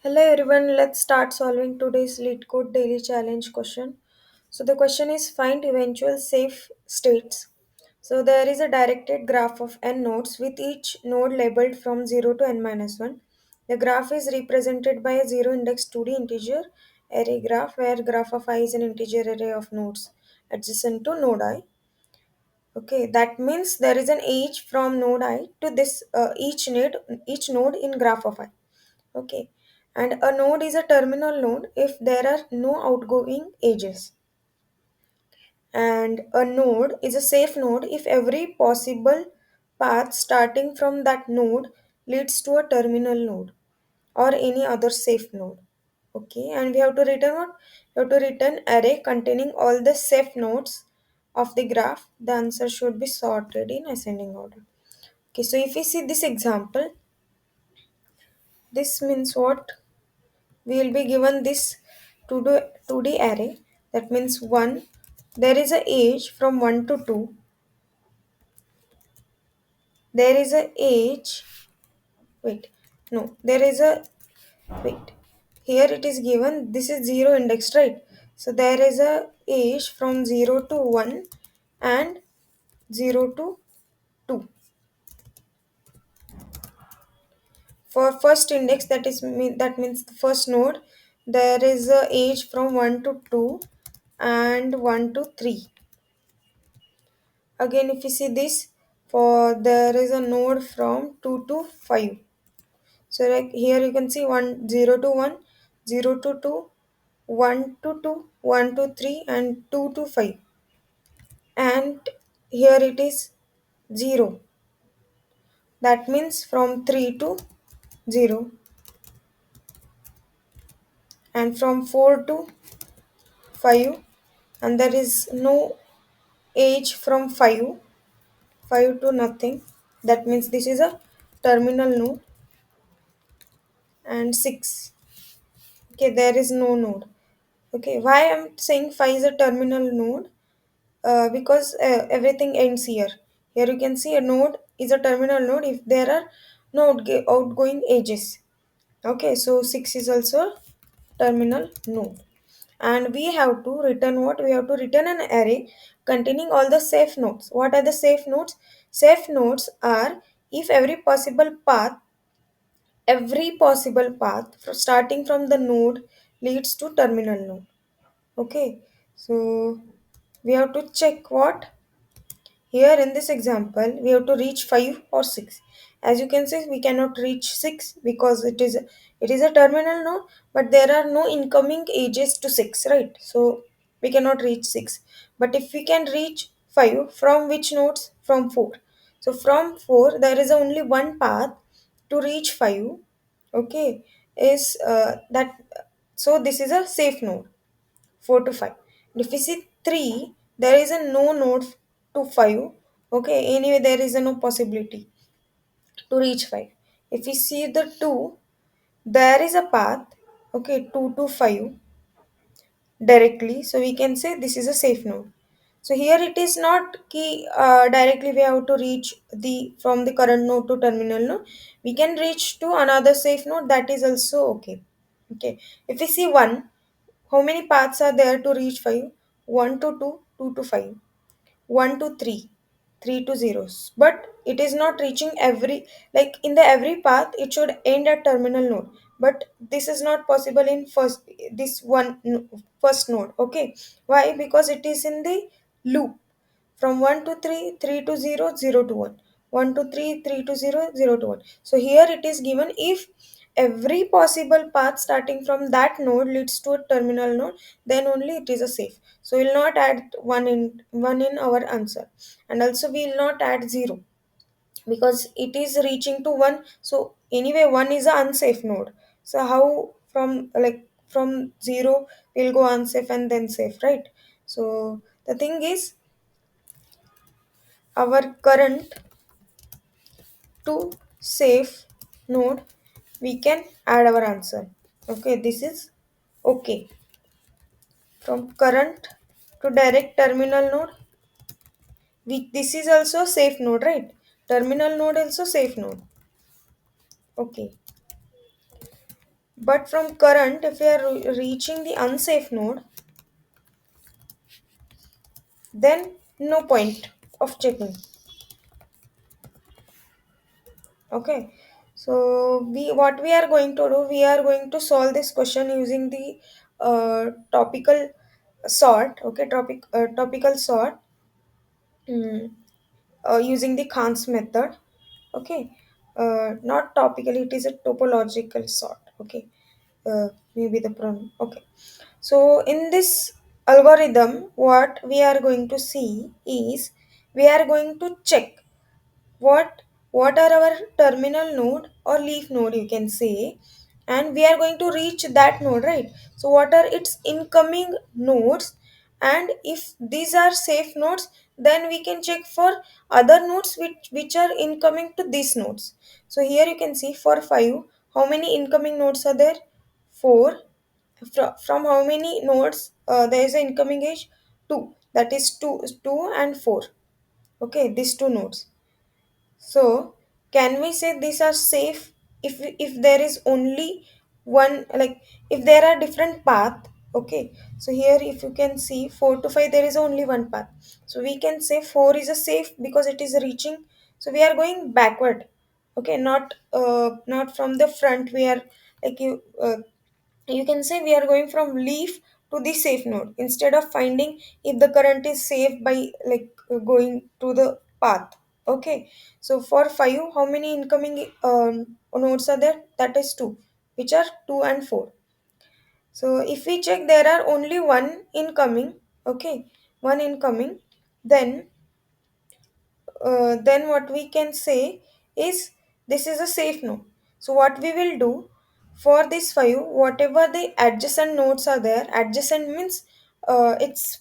Hello everyone, let's start solving today's Leetcode daily challenge question. So the question is find eventual safe states. So there is a directed graph of n nodes with each node labeled from 0 to n minus 1. The graph is represented by a 0 index 2D integer array graph where graph of I is an integer array of nodes adjacent to node I. Okay, that means there is an edge from node I to this each node in graph of I. Okay, and a node is a terminal node if there are no outgoing edges. And a node is a safe node if every possible path starting from that node leads to a terminal node or any other safe node. Okay, and we have to return what? We have to return array containing all the safe nodes of the graph. The answer should be sorted in ascending order. Okay, so if we see this example, this means what? We will be given this 2D array, that means 1, there is a age from 1 to 2, there is a age, wait, no, there is a, wait, here it is given, this is 0 index, right? So there is a age from 0 to 1 and 0 to 2. For first index, that means the first node, there is a age from 1 to 2 and 1 to 3. Again, if you see this, for there is a node from 2 to 5. So like here you can see 1 0 to 1, 0 to 2, 1 to 2, 1 to 3 and 2 to 5. And here it is 0. That means from 3 to 0 and from 4 to 5, and there is no age from 5 to nothing. That means this is a terminal node. And 6, okay, there is no node. Okay, why I'm saying 5 is a terminal node? Because everything ends here. Here you can see a node is a terminal node if there are no outgoing edges. Okay, so 6 is also a terminal node. And we have to return what? We have to return an array containing all the safe nodes. What are the safe nodes? Safe nodes are if every possible path starting from the node leads to terminal node. Okay, so we have to check what? Here in this example we have to reach 5 or 6. As you can see, we cannot reach 6 because it is a terminal node, but there are no incoming edges to 6, right? So we cannot reach 6. But if we can reach 5, from which nodes? From 4. So from 4 there is only one path to reach 5. Okay, is that, so this is a safe node, 4 to 5. And if we see 3, there is a no node to 5. Okay, anyway, there is a no possibility to reach 5. If we see the 2, there is a path, okay, 2 to 5 directly. So we can say this is a safe node. So here it is not key directly we have to reach the from the current node to terminal node. We can reach to another safe node, that is also okay. Okay. If we see 1, how many paths are there to reach 5? 1 to 2, 2 to 5, 1 to 3, 3 to 0s. But it is not reaching every, like in the every path, it should end at terminal node. But this is not possible in first node. Okay. Why? Because it is in the loop from 1 to 3, 3 to 0, 0 to 1, 1 to 3, 3 to 0, 0 to 1. So here it is given if every possible path starting from that node leads to a terminal node, then only it is a safe. So we will not add one in our answer, and also we will not add 0 because it is reaching to 1. So anyway 1 is an unsafe node. So how from 0 we'll go unsafe and then safe, right? So the thing is, our current to safe node, we can add our answer. Okay, this is okay. From current to direct terminal node, this is also safe node, right? Terminal node also safe node. Okay, But from current, if we are reaching the unsafe node, then no point of checking. Okay, so we what we are going to do, we are going to solve this question using the topical sort. Okay, topical sort, mm, using the Khan's method. Okay, not topical, it is a topological sort. Okay, maybe the pronoun. Okay, so in this algorithm, what we are going to see is we are going to check what what are our terminal node or leaf node, you can say, and we are going to reach that node, right? So what are its incoming nodes, and if these are safe nodes, then we can check for other nodes which are incoming to these nodes. So here you can see for 5, how many incoming nodes are there? 4. From how many nodes there is an incoming edge? 2, that is 2 and 4. Okay, these two nodes. So, can we say these are safe if there is only one, like if there are different path? Okay, so here if you can see 4 to 5, there is only one path. So we can say 4 is a safe because it is reaching. So we are going backward. Okay, not from the front. We are like you can say we are going from leaf to the safe node instead of finding if the current is safe by like going to the path. Okay, so for 5, how many incoming nodes are there? That is 2, which are 2 and 4. So if we check there are only one incoming, okay, one incoming, then then what we can say is this is a safe node. So what we will do for this 5, whatever the adjacent nodes are there, adjacent means it's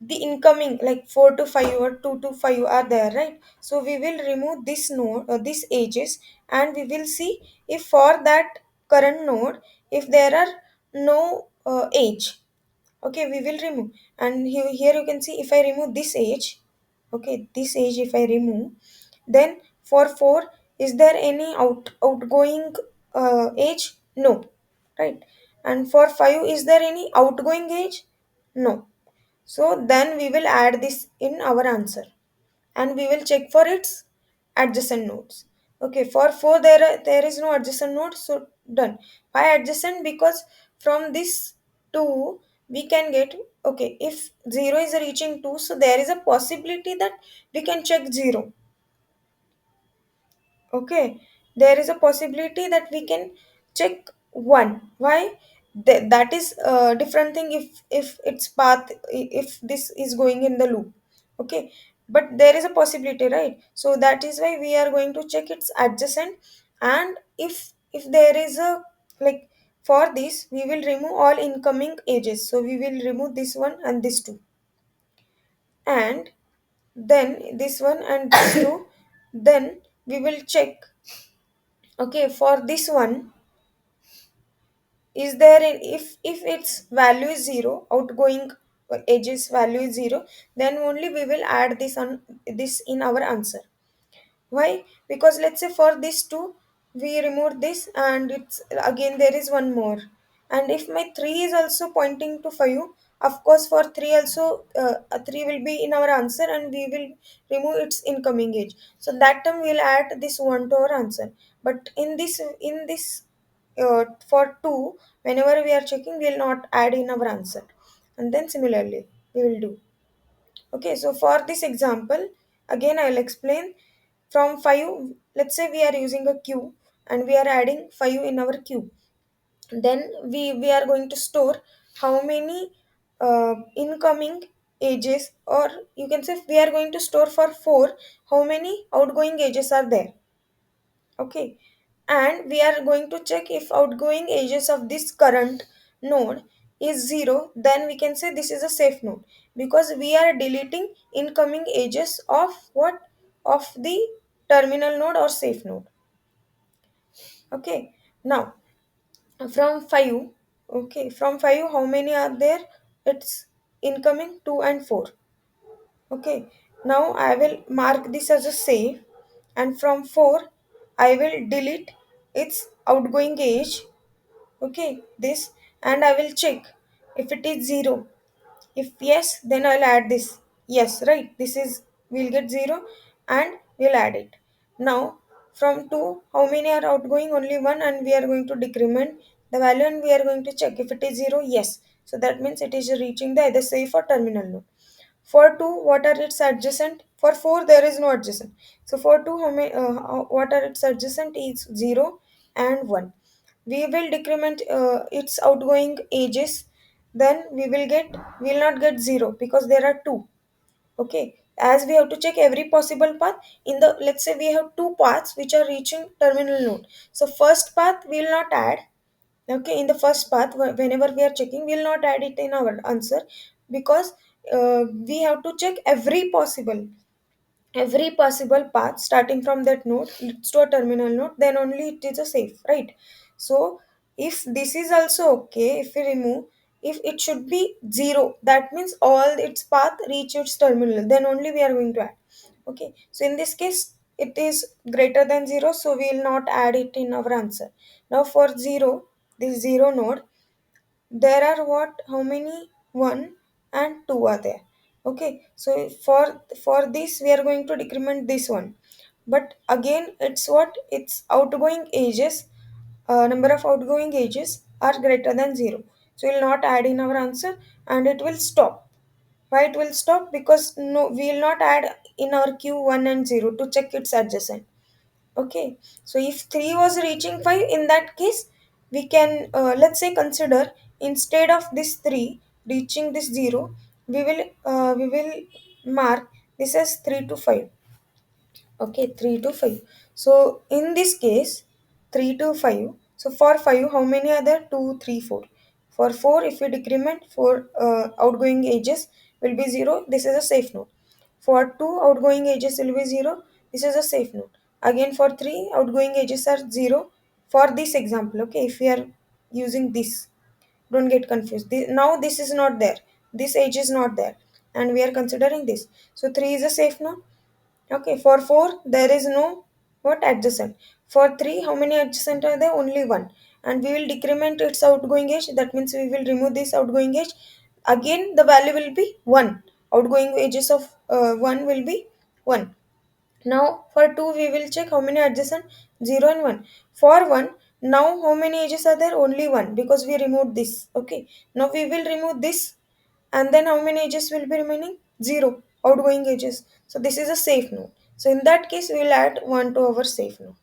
the incoming, like 4 to 5 or 2 to 5 are there, right? So we will remove this node, these edges, and we will see if for that current node, if there are no edge. Okay, we will remove. And here you can see if I remove this edge. Okay, this edge if I remove, then for 4, is there any outgoing edge? No, right? And for 5, is there any outgoing edge? No. So then we will add this in our answer, and we will check for its adjacent nodes. Okay, for 4 there is no adjacent node, so done. Why adjacent? Because from this 2 we can get, okay, if 0 is reaching 2, so there is a possibility that we can check 0. Okay, there is a possibility that we can check 1. Why? That is a different thing if its path, if this is going in the loop. Okay, but there is a possibility, right? So that is why we are going to check its adjacent. And if there is a, like, for this we will remove all incoming edges, so we will remove this one and this two, and then this one and this two. Then we will check. Okay, for this one, is there an, if its value is 0, outgoing edges value is 0, then only we will add this in our answer. Why? Because let's say for this two, we remove this, and it's again there is one more. And if my 3 is also pointing to 5, of course for 3 also, 3 will be in our answer, and we will remove its incoming edge. So that time we'll add this one to our answer. But in this for 2, whenever we are checking, we'll not add in our answer. And then similarly, we will do. Okay, so for this example, again I'll explain. From 5, let's say we are using a queue and we are adding 5 in our queue. Then we are going to store how many incoming edges, or you can say we are going to store for 4, how many outgoing edges are there. Okay, and we are going to check if outgoing edges of this current node is 0, then we can say this is a safe node, because we are deleting incoming edges of what, of the terminal node or safe node. Okay, now from 5, okay, from 5 how many are there? It's incoming 2 and 4. Okay, now I will mark this as a save, and from 4 I will delete its outgoing age, okay, this, and I will check if it is 0. If yes, then I'll add this. Yes, right, this is, we'll get 0 and we'll add it. Now from 2, how many are outgoing? Only 1, and we are going to decrement the value and we are going to check if it is 0. Yes, so that means it is reaching the either safe or terminal node. For 2, what are its adjacent? For 4, there is no adjacent. So for 2, what are its adjacent is 0 and 1. We will decrement its outgoing ages. Then we will not get 0 because there are 2. Okay. As we have to check every possible path in the, let's say we have two paths which are reaching terminal node. So first path we will not add. Okay, in the first path, whenever we are checking, we will not add it in our answer because we have to check every possible path starting from that node leads to a terminal node, then only it is a safe, right? So if this is also okay, if we remove, if it should be 0, that means all its path reach its terminal, then only we are going to add. Okay, so in this case it is greater than 0, so we will not add it in our answer. Now for 0, this 0 node, there are what, how many? 1 and 2 are there. Okay, so for this we are going to decrement this one, but again it's what, its outgoing ages, number of outgoing ages are greater than 0, so we'll not add in our answer and it will stop. Why it will stop? Because no, we will not add in our queue 1 and 0 to check its adjacent. Okay, so if 3 was reaching 5, in that case, we can, let's say, consider instead of this 3 reaching this 0, we will mark this as 3 to 5. Okay, 3 to 5. So in this case, 3 to 5. So for 5, how many are there? 2, 3, 4. For 4, if we decrement, for outgoing ages will be 0. This is a safe node. For 2, outgoing ages will be 0. This is a safe node. Again for 3, outgoing ages are 0. For this example, okay, if we are using this, don't get confused. Now this is not there. This age is not there. And we are considering this. So 3 is a safe node. Okay, for 4, there is no what adjacent. For 3, how many adjacent are there? Only 1. And we will decrement its outgoing edge. That means we will remove this outgoing edge. Again, the value will be 1. Outgoing edges of 1 will be 1. Now, for 2, we will check how many adjacent, 0 and 1. For 1, now how many edges are there? Only 1 because we removed this. Okay, now we will remove this, and then how many edges will be remaining? 0 outgoing edges. So this is a safe node. So in that case, we will add 1 to our safe node.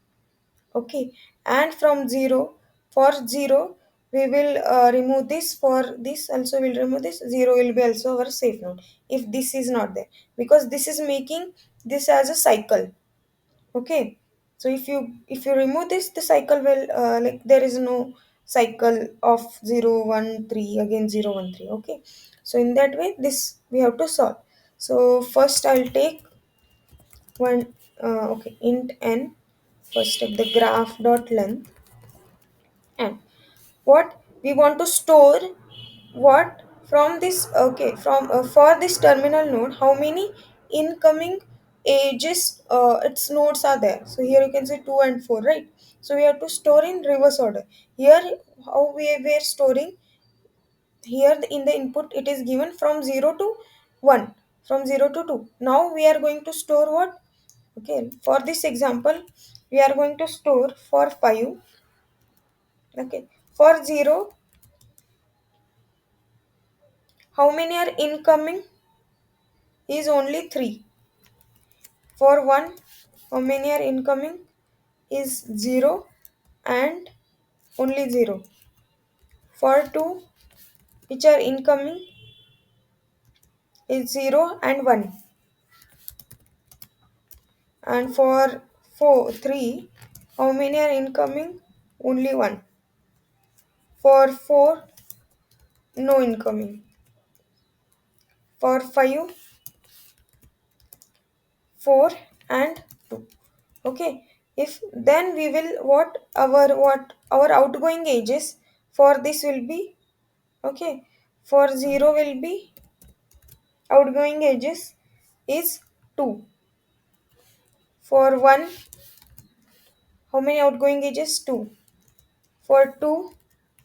Okay, and from 0, for 0, we will remove this. For this also we will remove this. 0 will be also our safe node if this is not there, because this is making this as a cycle. Okay, so if you remove this, the cycle will, like, there is no cycle of 0 1 3 again 0 1 3. Okay, so in that way this we have to solve. So first I'll take one, okay, int n. First step, the graph dot length, and what we want to store, what, from this, okay, from for this terminal node, how many incoming edges its nodes are there. So here you can say 2 and 4, right? So we have to store in reverse order. Here how we were storing, here in the input it is given from 0 to 1, from 0 to 2. Now we are going to store what? Okay, for this example we are going to store for 5. Okay, for 0, how many are incoming is only 3. For 1, how many are incoming is 0 and only 0. For 2, which are incoming is 0 and 1. And for 3, how many are incoming? Only 1. For 4, no incoming. For 5, 4 and 2. Okay, if then we will, what our outgoing ages for this will be, okay, for 0 will be, outgoing ages is 2. For 1, how many outgoing edges? 2. For 2,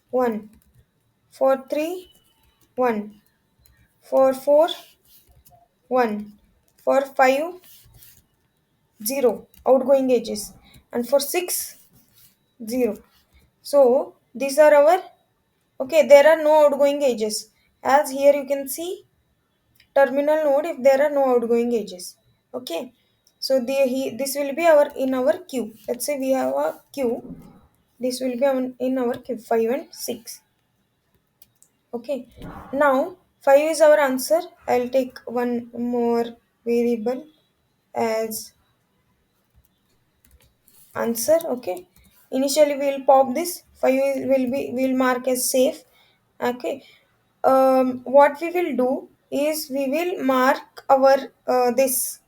1. For 3, 1. For 4, 1. For 5, 0 outgoing edges. And for 6, 0. So these are our, okay, there are no outgoing edges. As here you can see terminal node if there are no outgoing edges. Okay. So this will be our in our queue. Let's say we have a queue. This will be in our queue 5 and 6. Okay. Now 5 is our answer. I'll take one more variable as answer. Okay, initially we'll pop this 5 will mark as safe. Okay, what we will do is we will mark our this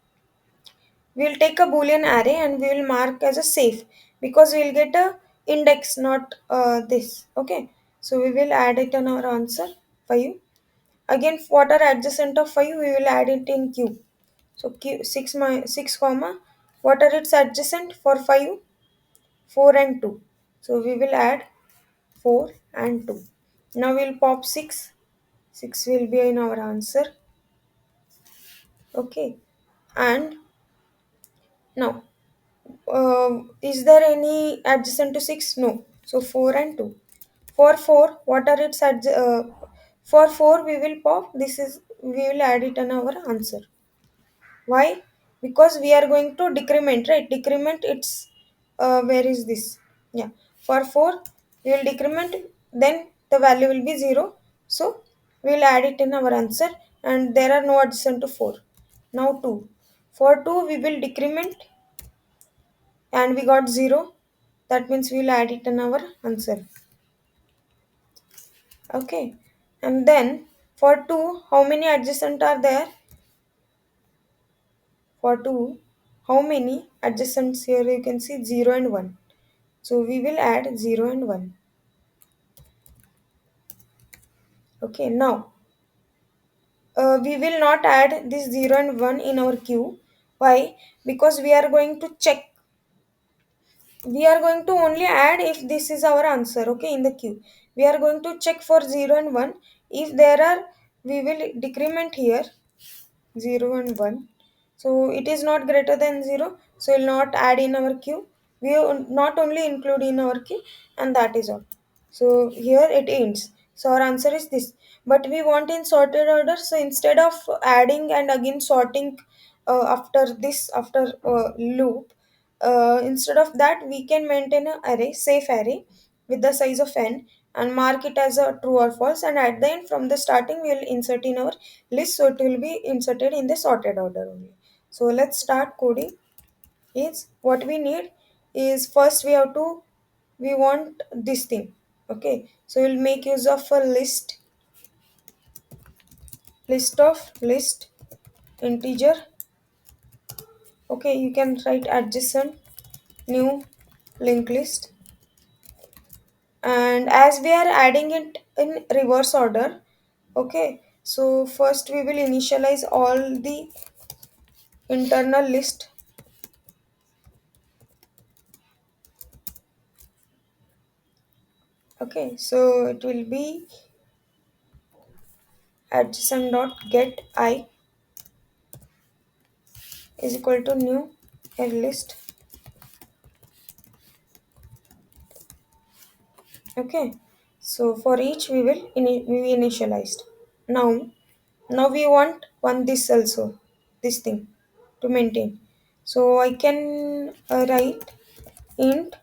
we'll take a boolean array and we will mark as a safe because we'll get a index, not this. Okay, so we will add it on our answer 5. Again, what are adjacent of 5 we will add it in queue. So q 6 6 comma, what are its adjacent for 5? 4 and 2. So we will add 4 and 2. Now we'll pop 6. 6 will be in our answer. Okay. And now, is there any adjacent to 6? No. So 4 and 2. For 4, what are its for 4 we will pop. This is, we will add it in our answer. Why? Because we are going to decrement, right? Decrement, it's where is this? Yeah. For 4, we will decrement, then the value will be 0. So we will add it in our answer and there are no adjacent to 4. Now 2. For 2, we will decrement and we got 0. That means we will add it in our answer. Okay. And then for 2, how many adjacent are there? For 2, how many adjacents here you can see 0 and 1. So we will add 0 and 1. Okay, now we will not add this 0 and 1 in our queue. Why? Because we are going to check. We are going to only add if this is our answer, okay, in the queue. We are going to check for 0 and 1. If there are, we will decrement here 0 and 1. So it is not greater than 0. So we'll not add in our queue. We will not only include in our queue, and that is all. So here it ends. So our answer is this. But we want in sorted order. So instead of adding and again sorting after loop, instead of that we can maintain an array, safe array with the size of n and mark it as a true or false, and at the end from the starting we will insert in our list, so it will be inserted in the sorted order only. So let's start coding. Is what we need is, first we have to, we want this thing. Okay, so we'll make use of a list integer. Okay, you can write adjacent new linked list, and as we are adding it in reverse order. Okay, so first we will initialize all the internal list. Okay, so it will be adjacent dot get I is equal to new head list. Okay, so for each we initialized. Now we want one this also, this thing to maintain. So I can write int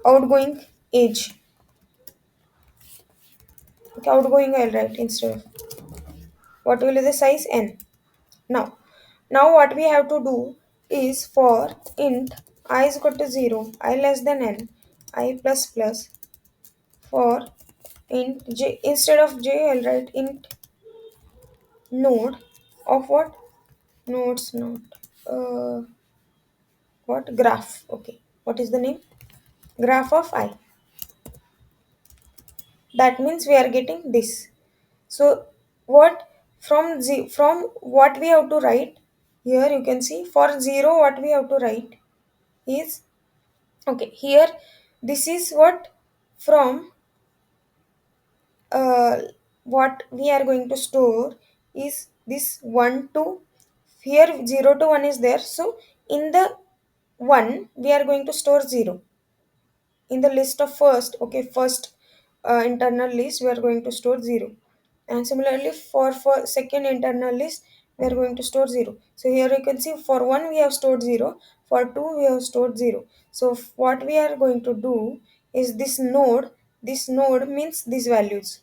outgoing age. Okay, outgoing I'll write instead of, what will be the size n. Now what we have to do is, for int I is equal to 0, I less than n, I plus plus, for int j, instead of j I'll write int node of what? Nodes not what? Graph. Okay, what is the name? Graph of I. That means we are getting this. So what, from what we have to write here, you can see for 0 what we have to write is Okay, here this is what from uh, what we are going to store is this 1 to here 0 to 1 is there. So in the 1 we are going to store 0 in the list of first. Okay, first internal list we are going to store 0, and similarly for second internal list we are going to store 0. So here you can see for 1 we have stored 0, for 2 we have stored 0. So what we are going to do is this node means these values.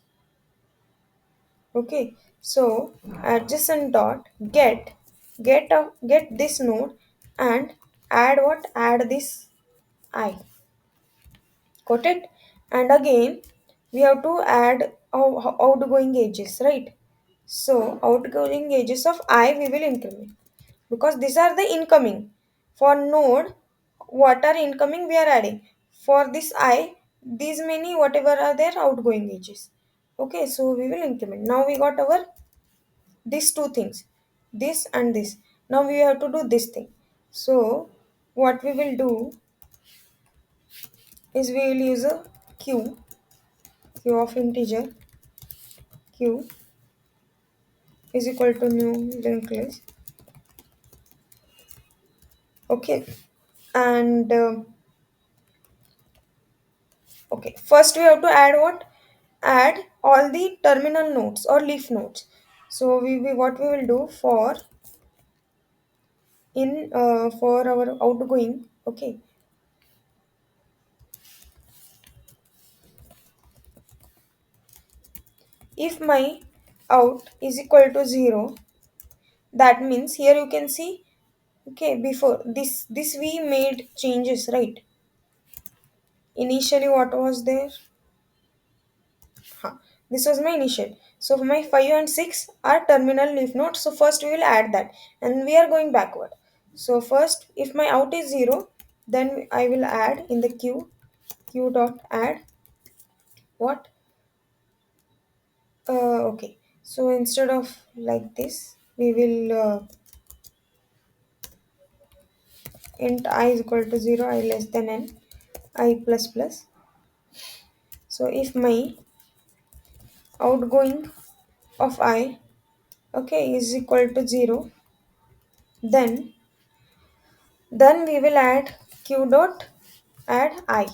Okay, so adjacent dot get this node and add what, add this I. Got it? And again we have to add outgoing edges, right? So outgoing edges of I we will increment, because these are the incoming. For node, what are incoming we are adding. For this I, these many whatever are there outgoing edges. Okay, so we will increment. Now we got our these two things, this and this. Now we have to do this thing. So what we will do is we will use a q of integer q is equal to new linked list. Okay, and okay, first we have to add what, add all the terminal nodes or leaf nodes. So we what we will do for in for our outgoing. Okay, if my out is equal to 0, that means here you can see. Okay, before this we made changes, right? Initially what was there. Huh. This was my initial. So my 5 and 6 are terminal leaf nodes. So first we will add that, and we are going backward. So first if my out is 0, then I will add in the q dot add what. Okay, so instead of like this we will int I is equal to 0, I less than n, I plus plus. So if my outgoing of I, okay, is equal to 0, then we will add q dot add I.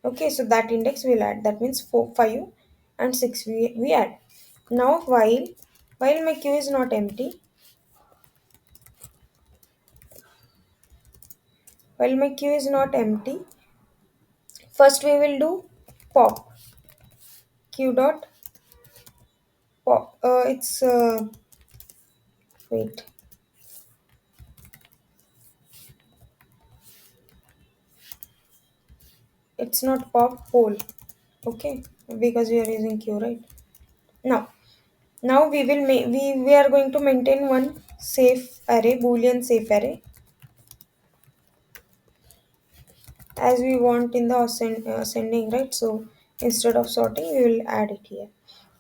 Okay, so that index we'll add, that means 4 5 and 6 we add. Now while my queue is not empty, while my queue is not empty, first we will do pop q dot pop. It's wait, it's not pop poll. Okay, because we are using queue, right? Now we are going to maintain one safe array, boolean safe array, as we want in the ascending, right? So instead of sorting we will add it here,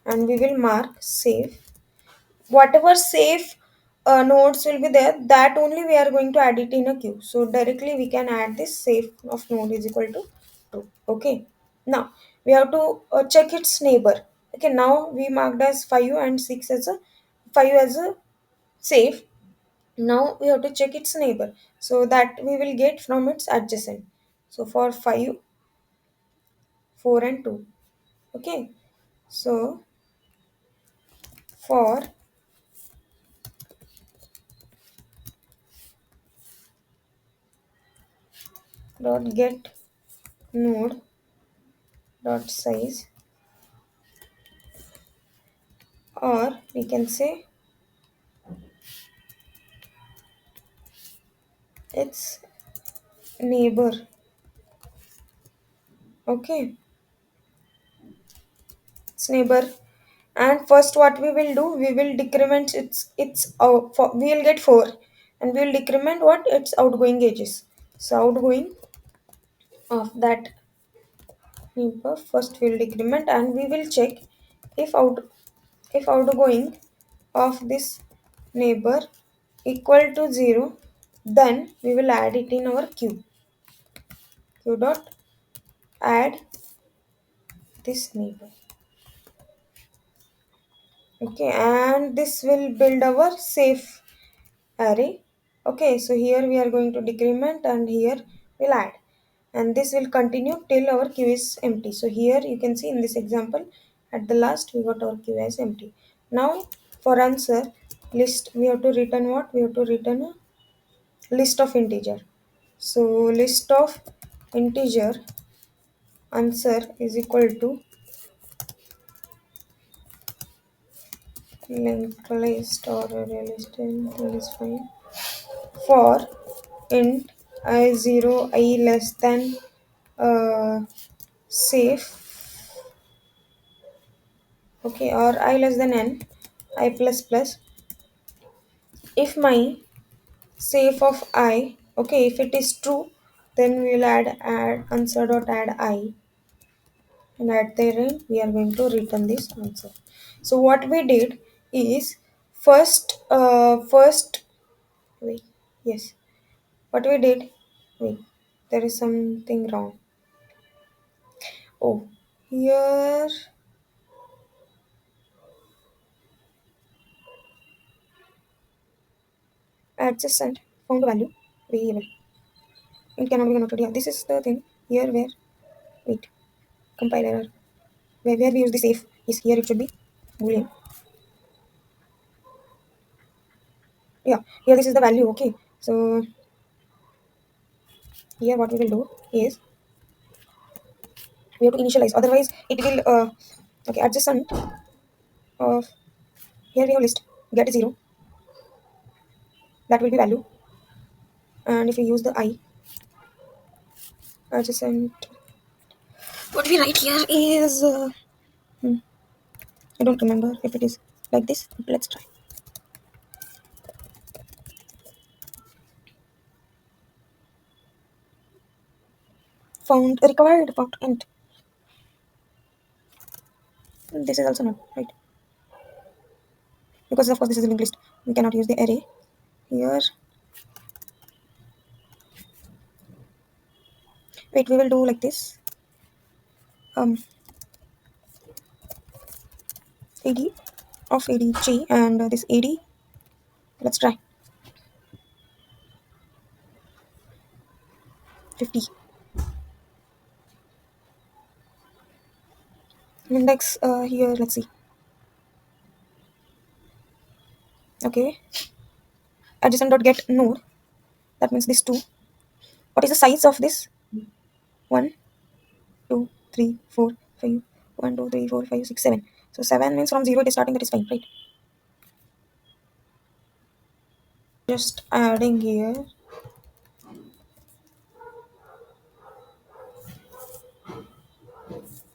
and we will mark safe. Whatever safe nodes will be there, that only we are going to add it in a queue. So directly we can add this safe of node is equal to true. Okay, now we have to check its neighbor. Okay, now we marked as 5 and 6 as a 5 as a safe. Now we have to check its neighbor, so that we will get from its adjacent. So for 5, 4 and 2. Okay, so for dot get node dot size, or we can say its neighbor. Okay, its neighbor. And first what we will do, we will decrement its out for, we will get 4, and we will decrement what, its outgoing edges. So outgoing of that neighbor, first we will decrement, and we will check if outgoing of this neighbor equal to 0, then we will add it in our queue. q dot add this neighbor. Okay, and this will build our safe array. Okay, so here we are going to decrement and here we'll add, and this will continue till our queue is empty. So here you can see in this example, at the last we got our queue as empty. Now for answer list, we have to return what? We have to return a list of integer. So list of integer answer is equal to linked list or array list file for int I0 I less than safe, okay, or I less than n I plus plus. If my safe of I, okay, if it is true, then we will add answer dot add I, and at the end we are going to return this answer. So what we did is first wait, yes, what we did, wait, there is something wrong. Oh, here adjacent found value variable. It cannot be converted here. This is the thing here where, wait, compile error. Where we use the safe is here, it should be boolean. Yeah, here this is the value. Okay, so here what we will do is we have to initialize. Otherwise, it will okay, adjacent of, here we have list get 0, that will be value. And if we use the I adjacent, what we write here is hmm, I don't remember if it is like this. Let's try. Found required found int. This is also not right, because of course this is a linked list. We cannot use the array here. Wait, we will do like this. Ad of adg and this ad. Let's try 50. Index here. Let's see. Okay, adjacent dot get node. That means this two. What is the size of this? 1, 2, 3, 4, 5. 1, 2, 3, 4, 5, 6, 7. So 7 means from 0 it is starting. That is fine, right? Just adding here.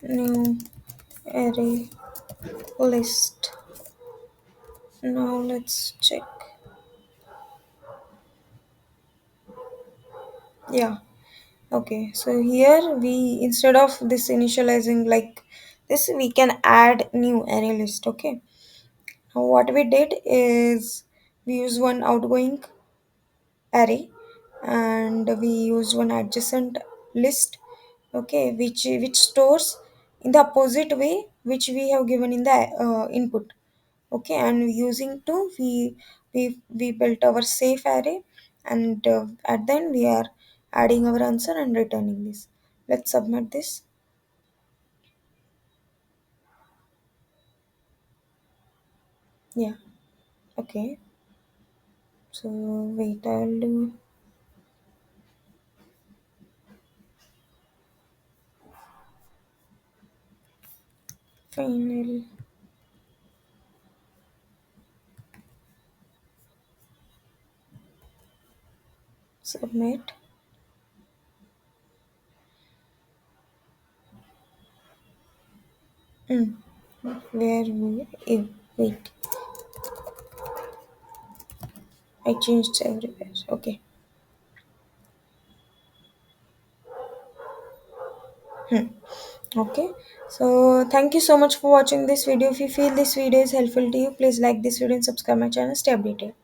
New array list. Now let's check. Yeah. Okay. So here we, instead of this initializing like this, we can add new array list. Okay. Now what we did is we use one outgoing array and we use one adjacent list, okay, which stores in the opposite way which we have given in the input. Okay, and using to we built our safe array, and at the end we are adding our answer and returning this. Let's submit this. Yeah. Okay, so wait, I'll do final submit. mm. Where we wait, I changed everywhere. Okay. Okay. So thank you so much for watching this video. If you feel this video is helpful to you, please like this video and subscribe my channel. Stay updated.